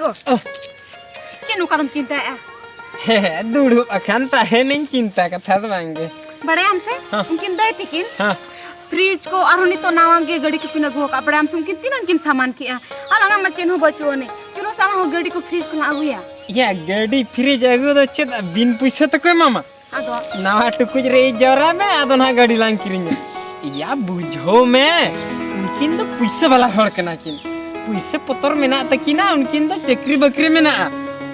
go. Cinu kadang cinta ya. Dulu akan tahenin cinta kata bangge. Bade amse? Mungkin dai tikin. Fridge ko aruni to nawang ge gadi ko pina go ka bade amse mungkin tinan kin saman ki a. Alanga ma cenu bacu ne. Cinu sama ho gadi ko fridge ko agu ya. Ya gadi fridge agu do chet bin puisa to koy mama. Ado. Nawa tukuj re jora me ado na gadi lang kirinya. Ya bujho me. Mungkin to puisa bala hor kana kin. Puisa potor mena takina mungkin to chakri bakri mena.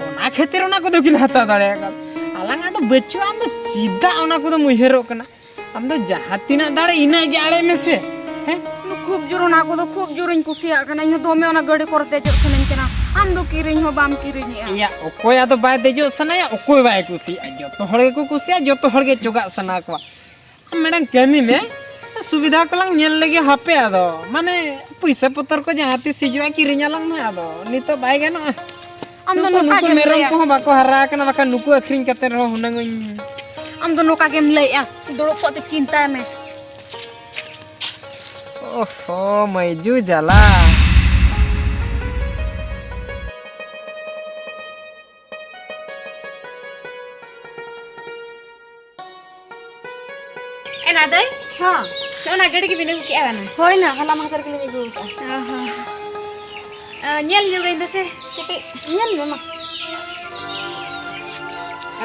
Ona khatir ona ko do kin hata dare ka. Alang ado bacu am do chida ona ko do muhero kana. Am do jahatina dare ina ge ale me se. Khub juru na ko do khub juru in kusiya kana ino do me ona gadi korte jor sanen kana. Am do kiring ho bam kiring ya. Ya okoy ado bai dejo sana ya okoy bai kusi. Joto hor ge ko kusi joto hor ge choga sana ko. Madam kami me सुविधा को lung nail लगे हापे आदो माने पैसा पतर को जहाती Sijua किरिnya lang ना आदो नितो बाय गनो am do noka नुकु मेरम को बाको हरा कना बाका नुकु अखरिन कते रो हुनंग am do noka game lay ya dulu ko te cinta me ओहो मईजू जाला enak deh हाँ Soalnya gede gini gue kayak mana? होय ना हला मंगतर के लिए गो Nyel juga itu sih, tapi nyel mama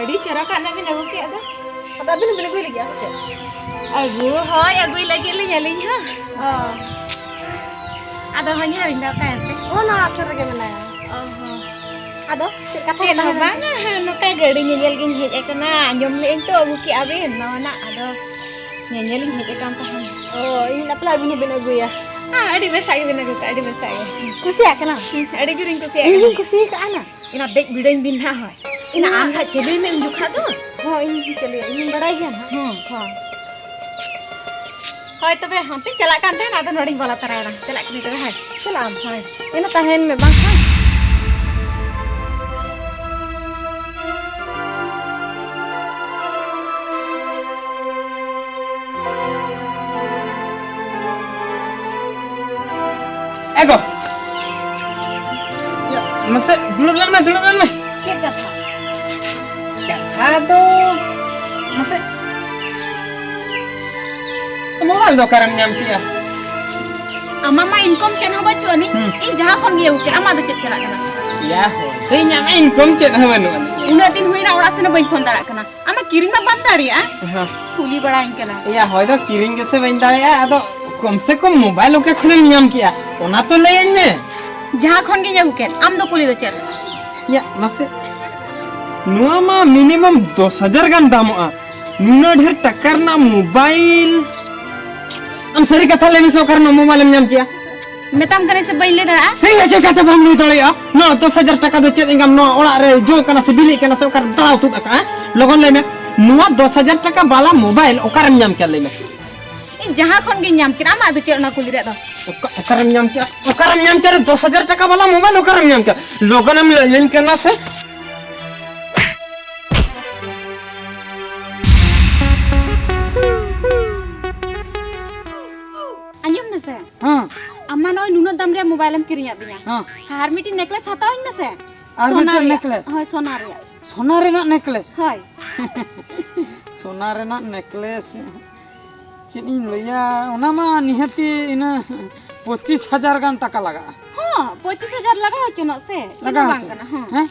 adi cara kan nabi nabi kayak ada. ada bin bin gue lagi aku Aku lagi lu nyalin ha. oh Ada hanya hari nggak kan? oh ना अक्सर के mana ada Cina banget, no kayak gede nyel gini hit ekana, nyomle itu aku kayak abin, mana ada nyelin hit ekan tahan. oh ini apa lagi bin bin gue ya Adi besar ya benar adi besar ya. kursi ya kena Adi juring kursi. ini kursi ke ana Ina dek bidain binha hoy. Ina angka cedek me unjuk hatu. oh ini चलिए ini बड़ा ही है ना हाँ Hoy तबे hanti celakan teh ada noding bola terang. Celak ni teh hai. सलाम होय ini tahan में bang हाँ ego ya masa dulu lan me Cek kata. kado masa moral do karam nyam kia Mama income channel baca ni. Ini jahat kon dia ukir. Ama tu cek celak kena. ya ho tei nyam income chet hawanu Una din hui na orang sana bain phone darak kena. Ama kiring ma bandar ya. Kuli bada ingkala. ya hoy do kiring ke se bain dare ya ado कम से कम mobile okay खने नियम किया ओना तो लेन में Jahat kon dia ukir. Am do kuli do cek. या मसे नुआमा minimum 10,000 गान दामोआ नुना ढेर टक्कर ना मोबाइल हम सरी कथा लेने सो करना मोबाइल में नाम किया Metam kene se bain le dara. हे जे कथा बम नी तळे आ न 10,000 टका दो चेत इंगम न ओला रे जो कना से बिली कना से ओकर दाव तु तका लगन ले में नुआ 10,000 टका वाला मोबाइल ओकर में नाम किया ले में Ini jahat kon dia nyam kira ama tu cek na kuli dah. ओकर में नाम किया 10,000 टका वाला मोबाइल ओकर में नाम किया लगन में लेन करना से Anyam na se. हां Amma noi nuna dam re mobile am kirinya dinya. हां Harmiti necklace hataw na se. Harmiti necklace? Hoy sonar ya. सोना रेना नेकलेस Hoy. सोना रेना नेकलेस चिनी लैया ओना मा निहती इना 25,000 गान टका लगा हाँ 25,000 लगा हो चुनो से लगा बang kana हैं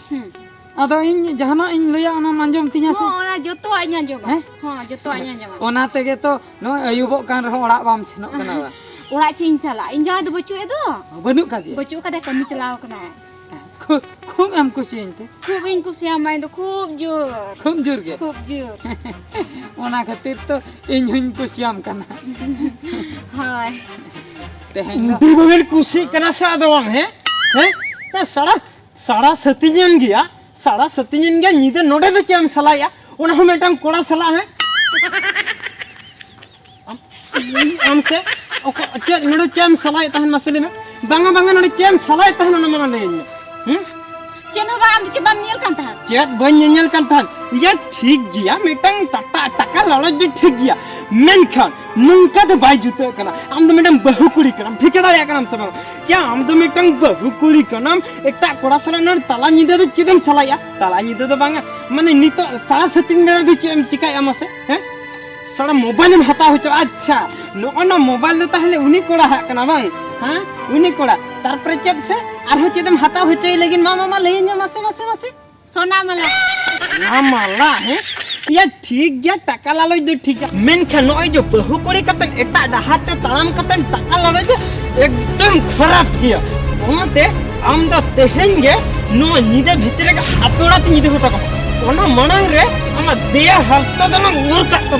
अदो इन जहाना इन लैया ओना मंजम तिया से हाँ ओना joto anya joma हाँ joto anya joma ओना तेगे तो नो अयुबो कान रहो ओड़ा बाम सेनो कना बा ओड़ा चिन चला इन जा दो बच्चू ए दो बनु का दिया बच्चू का दे कमी चलाओ कना खूब हम खुशी इनते खूब इनको से हमारे तो खूब जोर खूब जोर के खूब जोर ओना खातिर तो इन हुन खुशियाम कना हाँ तेहें बिबेल खुशी कना से आदोम है ता साड़ा सतीजन गया साड़ा सतीजन गया नीदे नोडे तो चेम सलाया ओना हम मेटम कोड़ा सला है हमसे ओको चे नोडे चेम सलाय तहन मसले में बांगा नोडे चेम सलाय तहन ओना मना लेन चेन हवा हम चे बन नियल कंता चेट बन नियल कंता या ठीक गया मेटंग टटा टका लड़ो जो ठीक गया मेनखान नंका दो बाय जुते कना आम दो मिटन बहु कुड़ी कना ठिके दाड़े कनाम सब क्या आम दो मिटन बहु कुड़ी कनाम एकटा कोड़ा साला न ताला निदे दो चेदम सालाया ताला निदे दो बांगा माने नितो सारा सेटिंग बेरा दो चेम चिकाया मासे हैं सारा मोबाइल में हता हो अच्छा नो मोबाइल दो ताहले उनी कोड़ा हा कना बांग हां उनी कोड़ा तार पर चेद से आर हो चेदम हता हो चई लेकिन मामा ले न्या मासे मासे मासे सोना मला ना माला है या ठीक गया टाका लालो दो ठीक है मेनखान नय जो बहु कोड़ी कतन एटा डहाते ताराम कतन टाका लालो जे एकदम खराब किया ओनते आम द तेहेंगे नो निदे भितरे का अतोड़ा निदे होता को ओना मणंग रे आमा देया हरतो दन उर का